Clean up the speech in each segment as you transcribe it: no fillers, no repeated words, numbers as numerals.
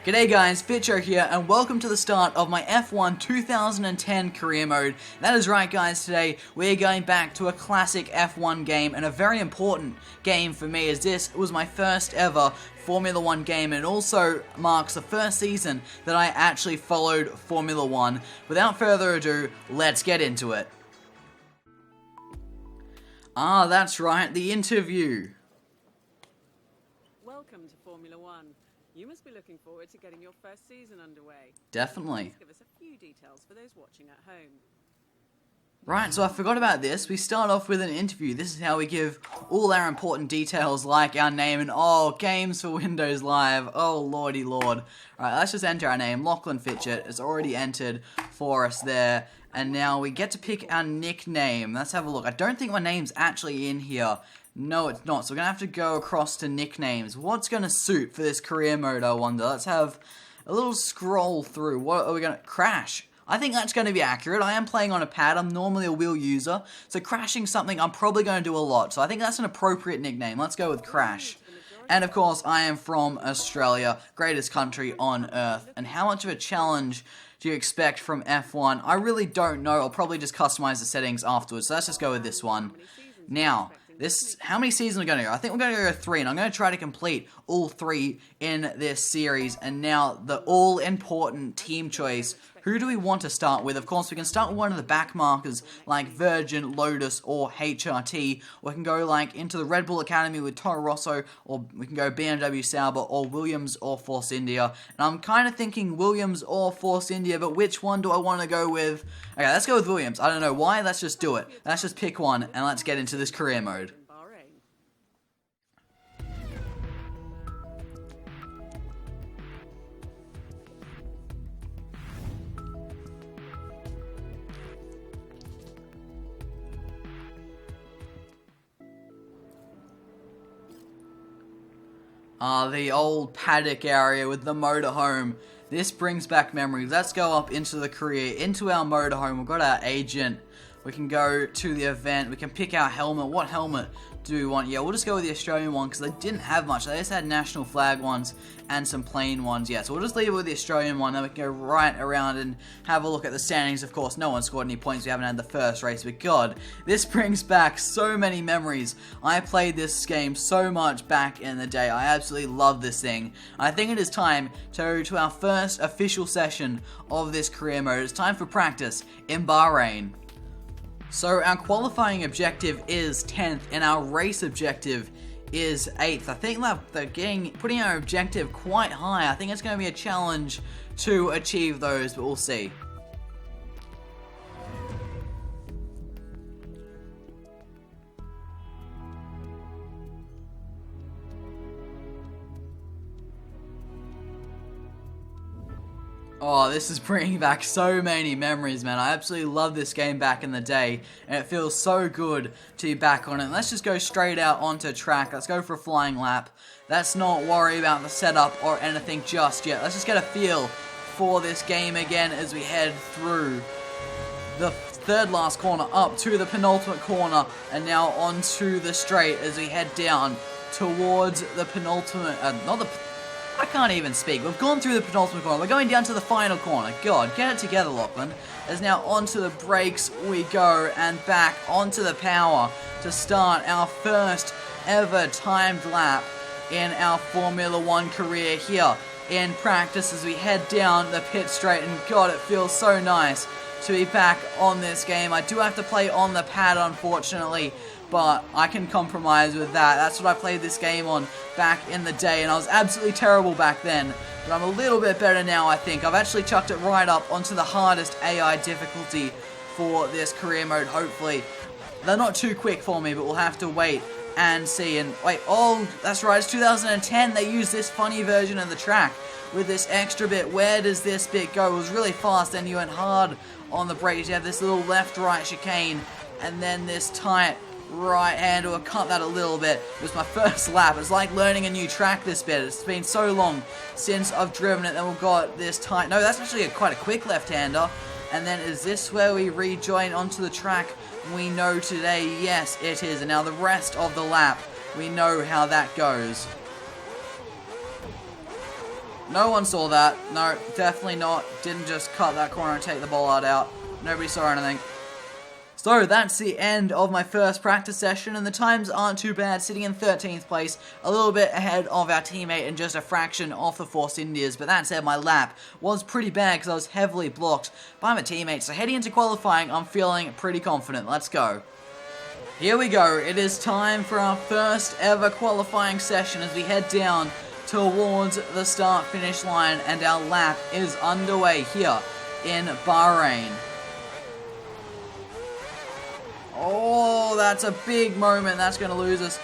G'day guys, Fitcho here, and welcome to the start of my F1 2010 career mode. That is right guys, today we're going back to a classic F1 game, and a very important game for me, as this was my first ever Formula 1 game, and it also marks the first season that I actually followed Formula 1. Without further ado, let's get into it. Ah, that's right, the interview. Welcome to Formula 1. You must be looking forward to getting your first season underway. Definitely. Please give us a few details for those watching at home. Right, so I forgot about this. We start off with an interview. This is how we give all our important details, like our name and, games for Windows Live. Oh, lordy lord. Alright, let's just enter our name. Lachlan Fitchett is already entered for us there. And now we get to pick our nickname. Let's have a look. I don't think my name's actually in here. No, it's not. So we're going to have to go across to nicknames. What's going to suit for this career mode, I wonder? Let's have a little scroll through. What are we going to... Crash. I think that's going to be accurate. I am playing on a pad. I'm normally a wheel user. So crashing something, I'm probably going to do a lot. So I think that's an appropriate nickname. Let's go with Crash. And of course, I am from Australia, greatest country on Earth. And how much of a challenge do you expect from F1? I really don't know. I'll probably just customize the settings afterwards. So let's just go with this one. Now... how many seasons are we going to go? I think we're going to go 3, and I'm going to try to complete all 3 in this series. And now, the all-important team choice. Who do we want to start with? Of course, we can start with one of the back markers, like Virgin, Lotus, or HRT. Or we can go, into the Red Bull Academy with Toro Rosso, or we can go BMW Sauber, or Williams, or Force India. And I'm kind of thinking Williams or Force India, but which one do I want to go with? Okay, let's go with Williams. I don't know why, let's just do it. Let's just pick one, and let's get into this career mode. The old paddock area with the motorhome. This brings back memories. Let's go up into the career, into our motorhome. We've got our agent. We can go to the event. We can pick our helmet. What helmet do we want? Yeah, we'll just go with the Australian one because they didn't have much. They just had national flag ones and some plain ones. Yeah, so we'll just leave it with the Australian one. Then we can go right around and have a look at the standings. Of course, no one scored any points. We haven't had the first race. But God, this brings back so many memories. I played this game so much back in the day. I absolutely love this thing. I think it is time to go to our first official session of this career mode. It's time for practice in Bahrain. So our qualifying objective is 10th, and our race objective is 8th. I think that they're putting our objective quite high. I think it's going to be a challenge to achieve those, but we'll see. Oh, this is bringing back so many memories, man. I absolutely love this game back in the day, and it feels so good to be back on it. Let's just go straight out onto track. Let's go for a flying lap. Let's not worry about the setup or anything just yet. Let's just get a feel for this game again as we head through the third last corner up to the penultimate corner, and now onto the straight as we head down towards the penultimate, I can't even speak. We've gone through the penultimate corner. We're going down to the final corner. God, get it together, Lachlan. As now onto the brakes we go, and back onto the power to start our first ever timed lap in our Formula 1 career here in practice as we head down the pit straight. And God, it feels so nice to be back on this game. I do have to play on the pad, unfortunately, but I can compromise with that. That's what I played this game on back in the day, and I was absolutely terrible back then. But I'm a little bit better now, I think. I've actually chucked it right up onto the hardest AI difficulty for this career mode, hopefully. They're not too quick for me, but we'll have to wait and see. And wait, oh, that's right, it's 2010. They used this funny version of the track with this extra bit. Where does this bit go? It was really fast, and you went hard on the brakes. You have this little left-right chicane, and then this tight right hand, or cut that a little bit. It was my first lap. It's like learning a new track, this bit. It's been so long since I've driven it. Then we've got this tight, no, that's actually quite a quick left-hander. And then is this where we rejoin onto the track? We know today, yes it is. And now the rest of the lap, we know how that goes. No one saw that. No, definitely not. Didn't just cut that corner and take the bollard out. Nobody saw anything. So that's the end of my first practice session, and the times aren't too bad, sitting in 13th place, a little bit ahead of our teammate and just a fraction off the Force Indias. But that said, my lap was pretty bad because I was heavily blocked by my teammates. So heading into qualifying, I'm feeling pretty confident. Let's go. Here we go. It is time for our first ever qualifying session as we head down towards the start-finish line, and our lap is underway here in Bahrain. Oh, that's a big moment. That's going to lose us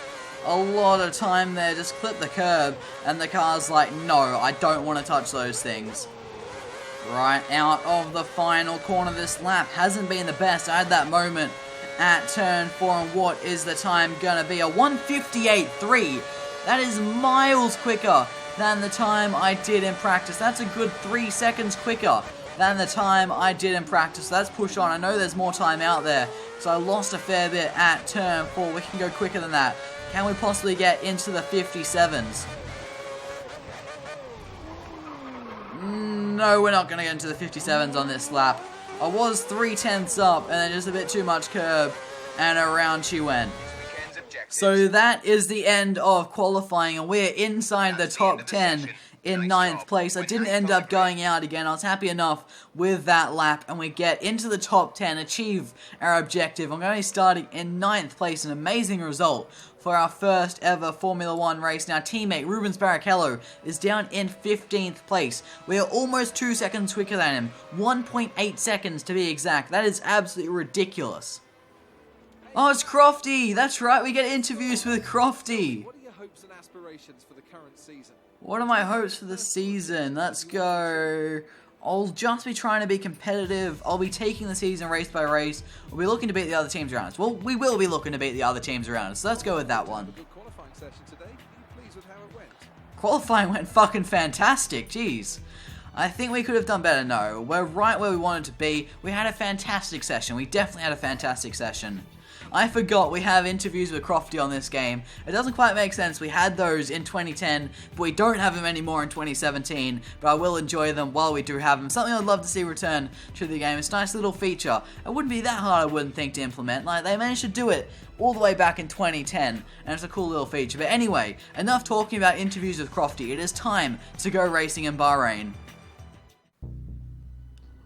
a lot of time there. Just clip the curb, and the car's like, no, I don't want to touch those things. Right out of the final corner of this lap. Hasn't been the best. I had that moment at turn 4, and what is the time going to be? A 1:58.3. That is miles quicker than the time I did in practice. That's a good 3 seconds quicker than the time I did in practice. So let's push on. I know there's more time out there, so I lost a fair bit at turn 4. We can go quicker than that. Can we possibly get into the 57s? No, we're not going to get into the 57s on this lap. I was 3/10 up, and then just a bit too much curb, and around she went. So that is the end of qualifying, and we're inside the top 10 in 9th place. I didn't end up going out again. I was happy enough with that lap, and we get into the top 10, achieve our objective. I'm going to be starting in 9th place, an amazing result for our first ever Formula 1 race. Now, teammate Rubens Barrichello is down in 15th place. We are almost 2 seconds quicker than him, 1.8 seconds to be exact. That is absolutely ridiculous. Oh, it's Crofty! That's right, we get interviews with Crofty. What are your hopes and aspirations for the current season? What are my hopes for the season? Let's go. I'll just be trying to be competitive. I'll be taking the season race by race. We'll be looking to beat the other teams around us. Well, we will be looking to beat the other teams around us. So let's go with that one. Good qualifying session today. Are you pleased with how it went? Qualifying went fucking fantastic. Jeez. I think we could have done better. No, we're right where we wanted to be. We had a fantastic session. We definitely had a fantastic session. I forgot we have interviews with Crofty on this game. It doesn't quite make sense. We had those in 2010, but we don't have them anymore in 2017. But I will enjoy them while we do have them. Something I'd love to see return to the game. It's a nice little feature. It wouldn't be that hard, I wouldn't think, to implement. Like, they managed to do it all the way back in 2010, and it's a cool little feature. But anyway, enough talking about interviews with Crofty. It is time to go racing in Bahrain.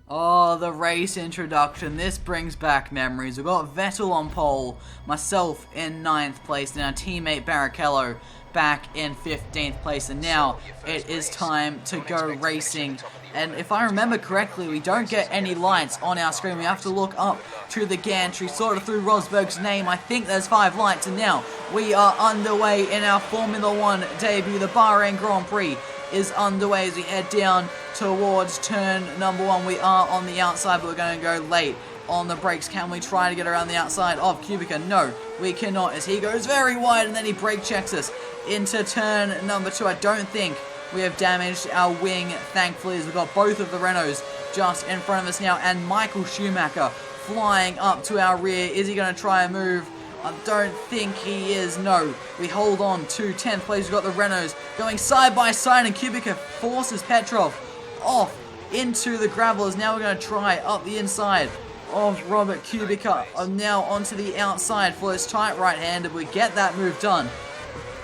Oh, the race introduction. This brings back memories. We've got Vettel on pole, myself in 9th place, and our teammate Barrichello back in 15th place. And now it is time to go racing. And if I remember correctly, we don't get any lights on our screen. We have to look up to the gantry, sort of through Rosberg's name. I think there's 5 lights, and now we are underway in our Formula 1 debut. The Bahrain Grand Prix is underway as we head down towards turn number 1. We are on the outside, but we're going to go late on the brakes. Can we try to get around the outside of Kubica? No, we cannot, as he goes very wide, and then he brake checks us into turn number 2. I don't think we have damaged our wing, thankfully, as we've got both of the Renaults just in front of us now, and Michael Schumacher flying up to our rear. Is he going to try and move? I don't think he is. No, we hold on to 10th place. We've got the Renaults going side by side, and Kubica forces Petrov off into the gravellers. Now we're going to try up the inside of Robert Kubica. Now onto the outside for his tight right-hander. We get that move done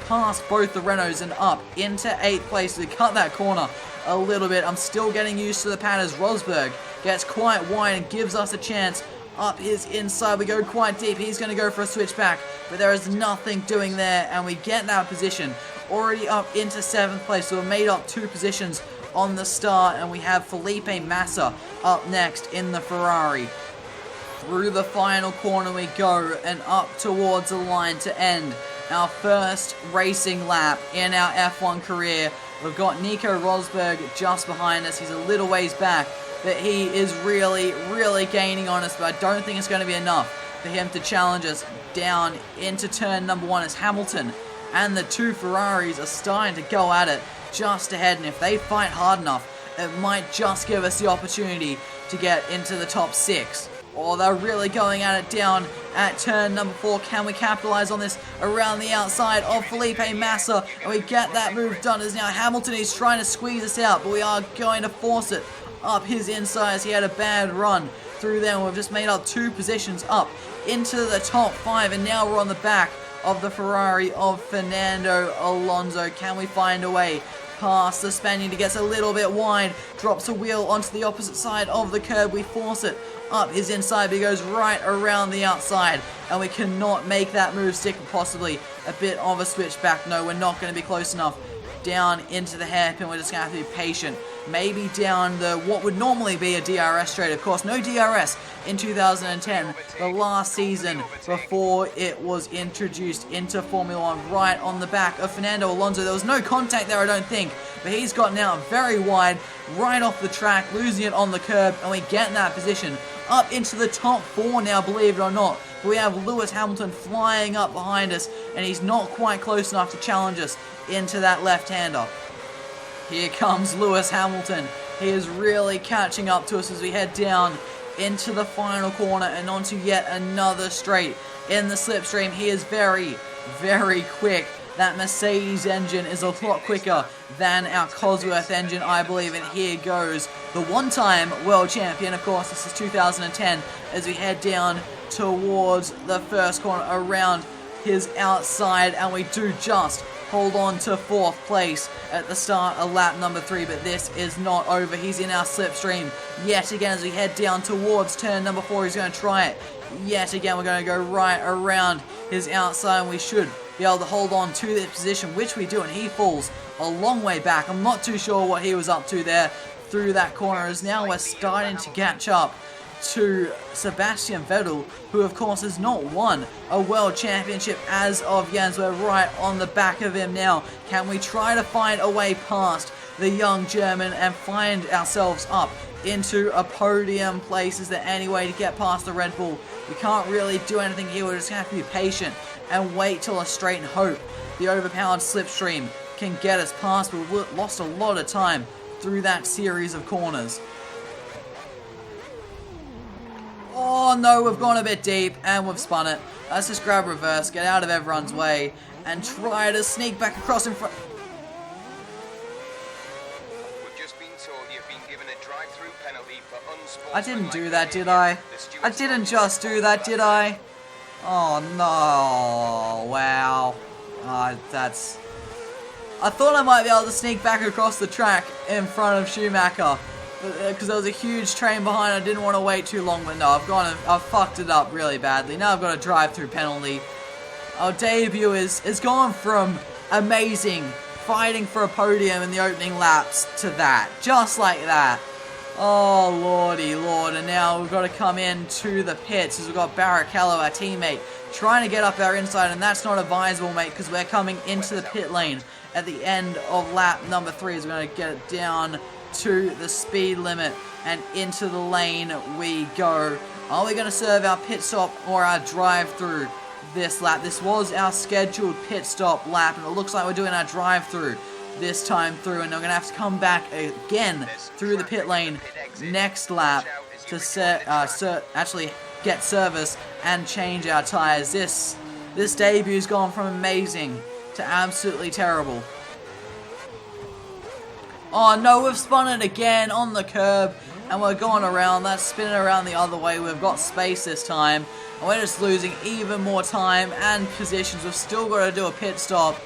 past both the Renaults and up into 8th place. We cut that corner a little bit. I'm still getting used to the pad as Rosberg gets quite wide and gives us a chance up his inside. We go quite deep. He's going to go for a switchback, but there is nothing doing there, and we get that position already up into 7th place. So we've made up 2 positions on the start, and we have Felipe Massa up next in the Ferrari. Through the final corner we go, and up towards the line to end our first racing lap in our F1 career. We've got Nico Rosberg just behind us. He's a little ways back, but he is really, really gaining on us, but I don't think it's going to be enough for him to challenge us down into turn number 1 as Hamilton and the 2 Ferraris are starting to go at it just ahead, and if they fight hard enough, it might just give us the opportunity to get into the top 6. Oh, they're really going at it down at turn number 4. Can we capitalize on this around the outside of Felipe Massa? And we get that move done as now Hamilton is trying to squeeze us out, but we are going to force it up his inside as he had a bad run through there. We've just made up 2 positions up into the top 5, and now we're on the back of the Ferrari of Fernando Alonso. Can we find a way past the Spaniard? He gets a little bit wide, drops a wheel onto the opposite side of the curb. We force it up his inside, but he goes right around the outside, and we cannot make that move stick. Possibly a bit of a switchback. No, we're not going to be close enough down into the hairpin. We're just going to have to be patient. Maybe down the what would normally be a DRS straight. Of course, no DRS in 2010, the last season before it was introduced into Formula 1, right on the back of Fernando Alonso. There was no contact there, I don't think, but he's gotten out very wide, right off the track, losing it on the curb, and we get in that position up into the top 4 now, believe it or not. We have Lewis Hamilton flying up behind us, and he's not quite close enough to challenge us into that left-hander. Here comes Lewis Hamilton. He is really catching up to us as we head down into the final corner and onto yet another straight in the slipstream. He is very, very quick. That Mercedes engine is a lot quicker than our Cosworth engine, I believe. And here goes the one-time world champion. Of course, this is 2010 as we head down towards the first corner around his outside. And we do just hold on to 4th place at the start of lap number 3, but this is not over. He's in our slipstream yet again as we head down towards turn number 4. He's going to try it yet again. We're going to go right around his outside, and we should be able to hold on to this position, which we do, and he falls a long way back. I'm not too sure what he was up to there through that corner, as now we're starting to catch up to Sebastian Vettel, who of course has not won a world championship as of yet. We're right on the back of him now. Can we try to find a way past the young German and find ourselves up into a podium place? Is there any way to get past the Red Bull? We can't really do anything here. We're just going to have to be patient and wait till a straight and hope the overpowered slipstream can get us past. We've lost a lot of time through that series of corners. Oh no, we've gone a bit deep and we've spun it. Let's just grab reverse, get out of everyone's way, and try to sneak back across in front. We've just been told you've been given a drive-through penalty for unsportsmanlike. I didn't do that, did I? I didn't just do that, did I? Oh no, wow. That's... I thought I might be able to sneak back across the track in front of Schumacher, because there was a huge train behind. I didn't want to wait too long, but no, I've fucked it up really badly. Now I've got a drive-through penalty. Our debut is gone from amazing, fighting for a podium in the opening laps, to that, just like that. Oh lordy lord, and now we've got to come in to the pits as we've got Barrichello, our teammate, trying to get up our inside, and that's not advisable, mate, because we're coming into the pit lane at the end of lap number 3 as we're going to get it down to the speed limit, and into the lane we go. Are we going to serve our pit stop or our drive-through this lap? This was our scheduled pit stop lap, and it looks like we're doing our drive-through this time through, and we're going to have to come back again through the pit lane next lap to actually get service and change our tires. This debute's gone from amazing to absolutely terrible. Oh no, we've spun it again on the curb, and we're going around. That's spinning around the other way. We've got space this time, and we're just losing even more time and positions. We've still got to do a pit stop.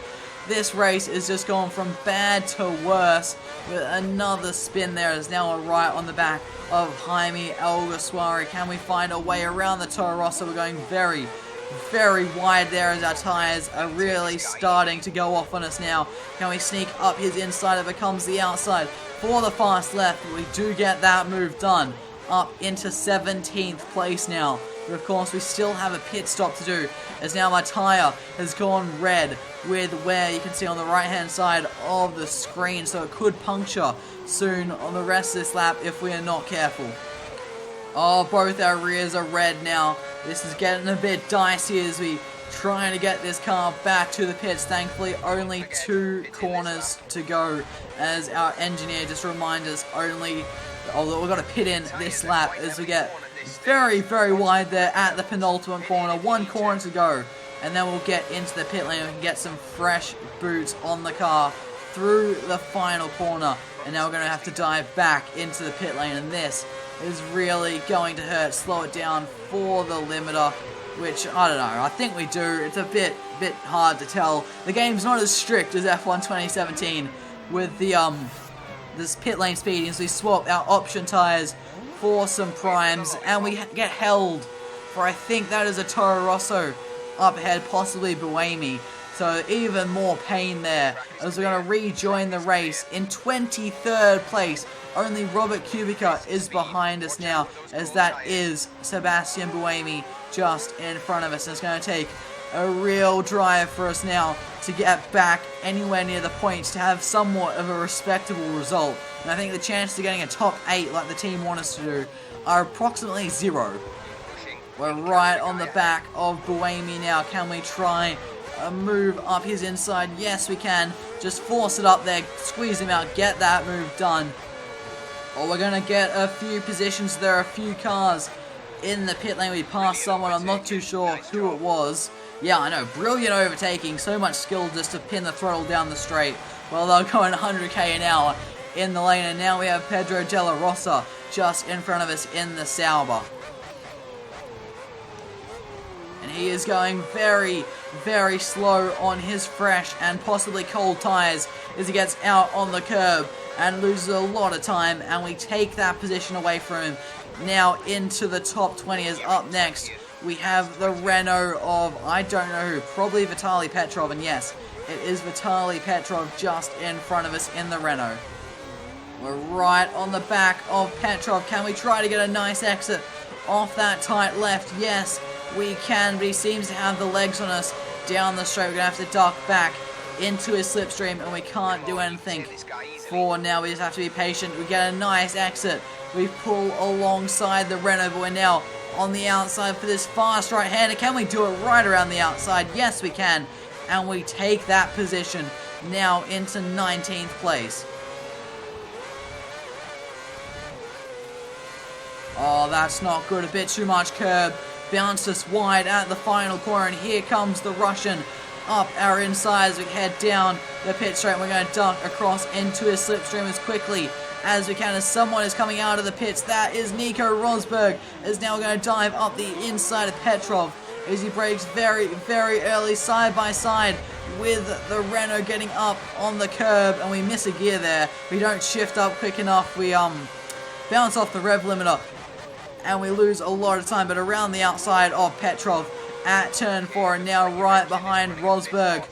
This race is just going from bad to worse with another spin there. As now we're right on the back of Jaime Alguersuari. Can we find a way around the Toro Rosso? We're going very, very wide there as our tires are really starting to go off on us now. Can we sneak up his inside? It becomes the outside for the fast left. We do get that move done. Up into 17th place now. But of course we still have a pit stop to do, as now my tire has gone red with wear. You can see on the right hand side of the screen, so it could puncture soon on the rest of this lap if we are not careful. Oh, both our rears are red now. This is getting a bit dicey as we trying to get this car back to the pits. Thankfully only 2 corners to go, as our engineer just reminded us although we've got to pit in this lap as we get very, very wide there at the penultimate corner. One corner to go. And then we'll get into the pit lane and we can get some fresh boots on the car through the final corner. And now we're going to have to dive back into the pit lane. And this is really going to hurt. Slow it down for the limiter, which, I don't know, I think we do. It's a bit hard to tell. The game's not as strict as F1 2017 with the this pit lane speeding. So we swap our option tyres for some primes. And we get held for, I think that is a Toro Rosso up ahead, possibly Buemi. So even more pain there as we're going to rejoin the race in 23rd place. Only Robert Kubica is behind us now, as that is Sebastian Buemi just in front of us. And it's going to take a real drive for us now to get back anywhere near the points to have somewhat of a respectable result. And I think the chances of getting a top 8 like the team want us to do are approximately 0. We're right on the back of Buemi now. Can we try a move up his inside? Yes, we can. Just force it up there, squeeze him out, get that move done. Or we're going to get a few positions. There are a few cars in the pit lane. We passed someone, I'm not too sure who it was. Yeah, I know, brilliant overtaking. So much skill just to pin the throttle down the straight while they're going 100k an hour in the lane. And now we have Pedro Della Rosa just in front of us in the Sauber. And he is going very, very slow on his fresh and possibly cold tyres as he gets out on the curb and loses a lot of time. And we take that position away from him. Now into the top 20 is up next. We have the Renault of, I don't know who, probably Vitaly Petrov. And yes, it is Vitaly Petrov just in front of us in the Renault. We're right on the back of Petrov. Can we try to get a nice exit off that tight left? Yes, we can, but he seems to have the legs on us down the straight. We're going to have to duck back into his slipstream, and we can't do anything for now. We just have to be patient. We get a nice exit. We pull alongside the Renault, but we're now on the outside for this fast right-hander. Can we do it right around the outside? Yes, we can. And we take that position now into 19th place. Oh, that's not good. A bit too much curb. Bounced us wide at the final corner, and here comes the Russian up our inside as we head down the pit straight. We're going to duck across into his slipstream as quickly as we can as someone is coming out of the pits. That is Nico Rosberg, is now going to dive up the inside of Petrov as he brakes very, very early side by side with the Renault getting up on the curb, and we miss a gear there. We don't shift up quick enough. We bounce off the rev limiter and we lose a lot of time, but around the outside of Petrov at turn 4 and now right behind Rosberg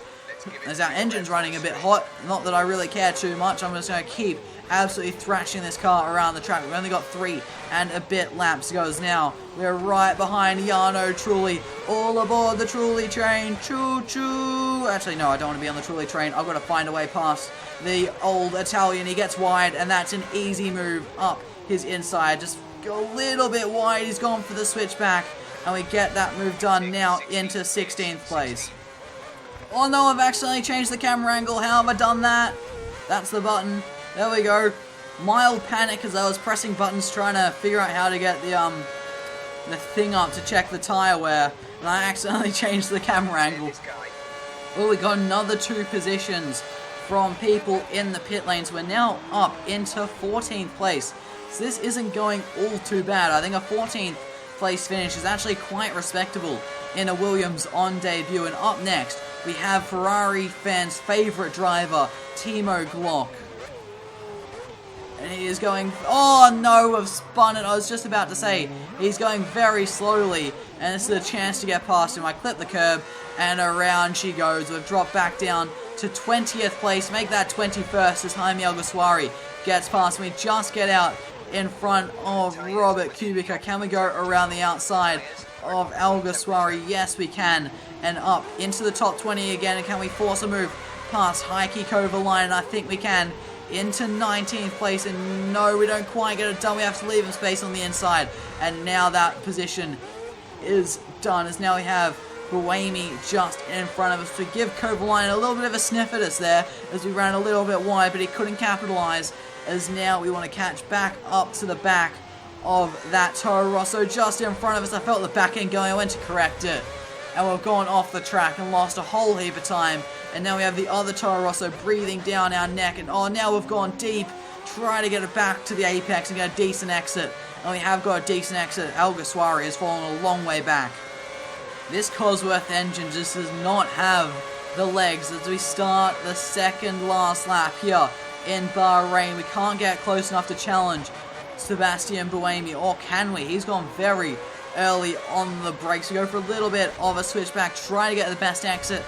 as our engine's running a bit hot. Not that I really care too much. I'm just going to keep absolutely thrashing this car around the track. We've only got 3 and a bit laps to go as now we're right behind Jarno Trulli. All aboard the Trulli train. Choo choo. Actually, no, I don't want to be on the Trulli train. I've got to find a way past the old Italian. He gets wide, and that's an easy move up his inside. Just go a little bit wide. He's gone for the switchback, and we get that move done now into 16th place. Oh no, I've accidentally changed the camera angle. How have I done that? That's the button. There we go. Mild panic as I was pressing buttons trying to figure out how to get the thing up to check the tire wear, and I accidentally changed the camera angle. Well, we got another 2 positions from people in the pit lanes. We're now up into 14th place. So this isn't going all too bad. I think a 14th place finish is actually quite respectable in a Williams on debut. And up next, we have Ferrari fans' favourite driver, Timo Glock. And he is going, oh no, I've spun it. I was just about to say, he's going very slowly, and this is a chance to get past him. I clip the curb, and around she goes. We've dropped back down to 20th place. Make that 21st as Jaime Alguersuari gets past me. Just get out in front of Robert Kubica. Can we go around the outside of Alguersuari? Yes, we can. And up into the top 20 again. And can we force a move past Heikki Kovalainen? I think we can. Into 19th place, and no, we don't quite get it done. We have to leave him space on the inside, and now that position is done, as now we have Buemi just in front of us to give Kovalainen a little bit of a sniff at us there as we ran a little bit wide, but he couldn't capitalize, as now we want to catch back up to the back of that Toro Rosso just in front of us. I felt the back end going. I went to correct it. And we've gone off the track and lost a whole heap of time. And now we have the other Toro Rosso breathing down our neck. And oh, now we've gone deep. Try to get it back to the apex and get a decent exit. And we have got a decent exit. Alguersuari has fallen a long way back. This Cosworth engine just does not have the legs as we start the second last lap here in Bahrain. We can't get close enough to challenge Sebastian Buemi, or can we? He's gone very early on the brakes. We go for a little bit of a switchback, try to get the best exit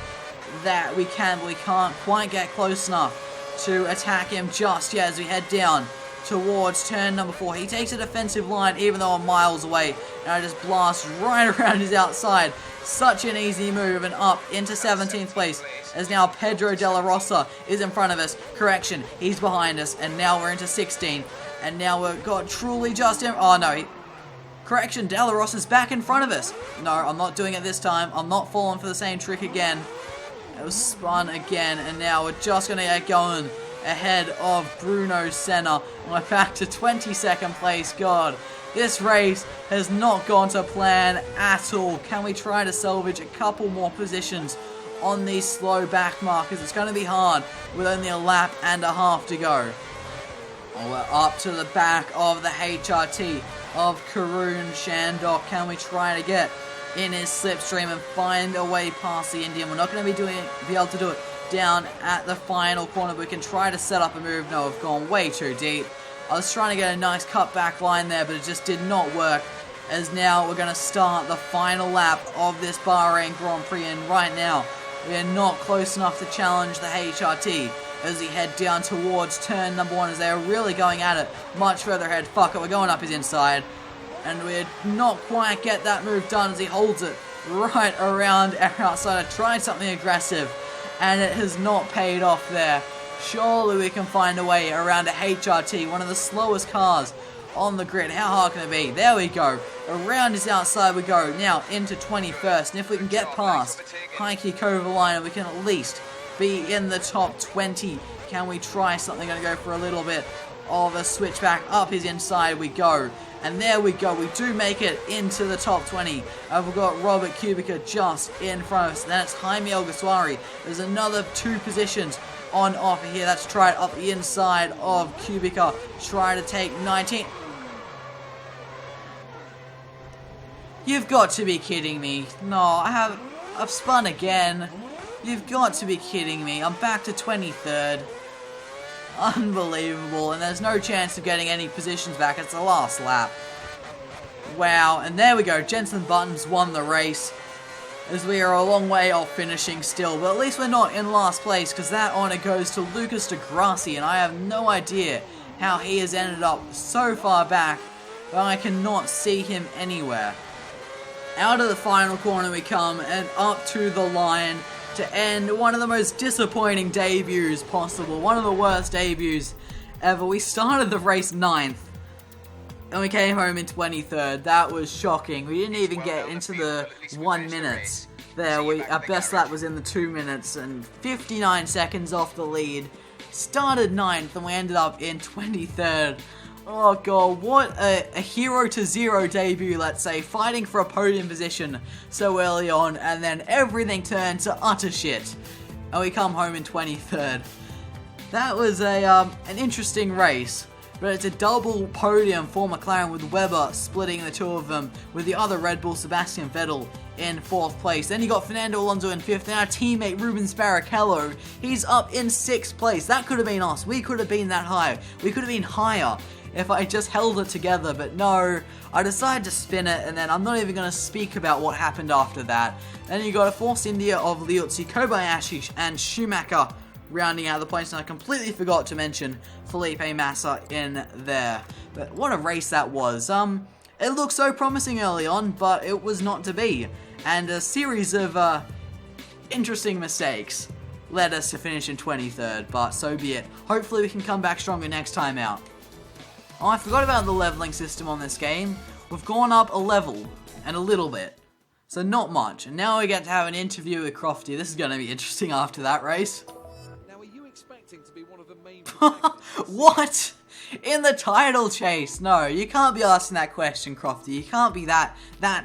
that we can, but we can't quite get close enough to attack him just yet as we head down towards turn number 4. He takes a defensive line even though I'm miles away, and I just blast right around his outside. Such an easy move, and up into 17th place as now Pedro Della Rosa is in front of us. Correction, he's behind us, and now we're into 16. And now we've got truly just him. Oh no, correction, Della Rosa's back in front of us. No, I'm not doing it this time. I'm not falling for the same trick again. It was spun again, and now we're just going to get going ahead of Bruno Senna. And we're back to 22nd place. God, this race has not gone to plan at all. Can we try to salvage a couple more positions on these slow back markers? It's going to be hard with only a lap and a half to go. Oh, we're up to the back of the HRT of Karun Shandok. Can we try to get in his slipstream and find a way past the Indian? We're not going to be able to do it down at the final corner. We can try to set up a move. No, we've gone way too deep. I was trying to get a nice cutback line there, but it just did not work. As now we're going to start the final lap of this Bahrain Grand Prix, and right now we are not close enough to challenge the HRT as we head down towards turn number 1 as they are really going at it much further ahead. Fuck it, we're going up his inside. And we're not quite get that move done as he holds it right around our outside. I tried something aggressive and it has not paid off there. Surely we can find a way around a HRT, one of the slowest cars on the grid. How hard can it be? There we go. Around his outside we go. Now into 21st. And if we can get past Heikki Kovalainen, we can at least be in the top 20. Can we try something? Going to go for a little bit of a switchback. Up his inside we go. And there we go. We do make it into the top 20. We've got Robert Kubica just in front of us. Then it's Jaime Alguersuari. There's another 2 positions on offer here. That's try it up the inside of Kubica. Try to take 19. You've got to be kidding me. No, I've spun again. You've got to be kidding me. I'm back to 23rd. Unbelievable. And there's no chance of getting any positions back. It's the last lap. Wow. And there we go. Jenson Button's won the race, as we are a long way off finishing still. But at least we're not in last place, because that honour goes to Lucas Di Grassi, and I have no idea how he has ended up so far back, but I cannot see him anywhere. Out of the final corner we come, and up to the line to end one of the most disappointing debuts possible. One of the worst debuts ever. We started the race 9th, and we came home in 23rd. That was shocking. We didn't even get into the 1 minutes there. Our best lap was in the 2 minutes and 59 seconds off the lead. Started 9th and we ended up in 23rd. Oh god, what a 0 to 0 debut, let's say, fighting for a podium position so early on, and then everything turned to utter shit, and we come home in 23rd. That was an interesting race, but it's a double podium for McLaren, with Webber splitting the 2 of them, with the other Red Bull Sebastian Vettel in 4th place. Then you got Fernando Alonso in 5th, and our teammate Rubens Barrichello, he's up in 6th place. That could have been us. We could have been that high. We could have been higher if I just held it together, but no, I decided to spin it, and then I'm not even going to speak about what happened after that. Then you got a Force India of Liuzzi, Kobayashi, and Schumacher rounding out the points, and I completely forgot to mention Felipe Massa in there. But what a race that was. It looked so promising early on, but it was not to be, and a series of interesting mistakes led us to finish in 23rd, but so be it. Hopefully we can come back stronger next time out. Oh, I forgot about the leveling system on this game. We've gone up a level, and a little bit. So not much. And now we get to have an interview with Crofty. This is going to be interesting after that race. Now, are you expecting to be one of the main What? in the title chase. No, you can't be asking that question, Crofty. You can't be that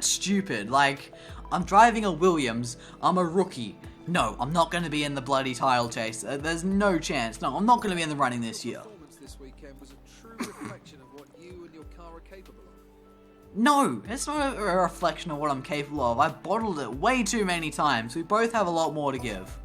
stupid. Like, I'm driving a Williams. I'm a rookie. No, I'm not going to be in the bloody title chase. There's no chance. No, I'm not going to be in the running this year. Performance this weekend was a true reflection of what you and your car are capable of. No, it's not a reflection of what I'm capable of. I bottled it way too many times. We both have a lot more to give.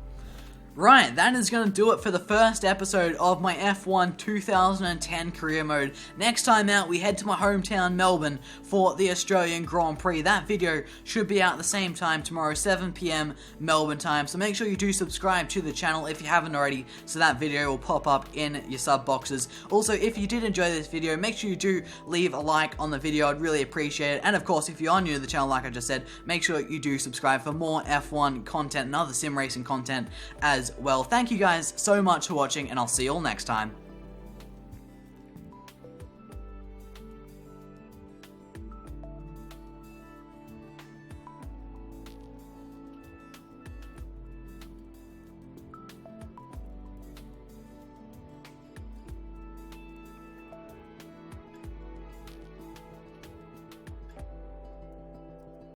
Right, that is going to do it for the first episode of my F1 2010 career mode. Next time out, we head to my hometown, Melbourne, for the Australian Grand Prix. That video should be out at the same time tomorrow, 7 PM Melbourne time. So make sure you do subscribe to the channel if you haven't already, so that video will pop up in your sub boxes. Also, if you did enjoy this video, make sure you do leave a like on the video. I'd really appreciate it. And of course, if you are new to the channel, like I just said, make sure you do subscribe for more F1 content and other sim racing content as well. Thank you guys so much for watching, and I'll see you all next time.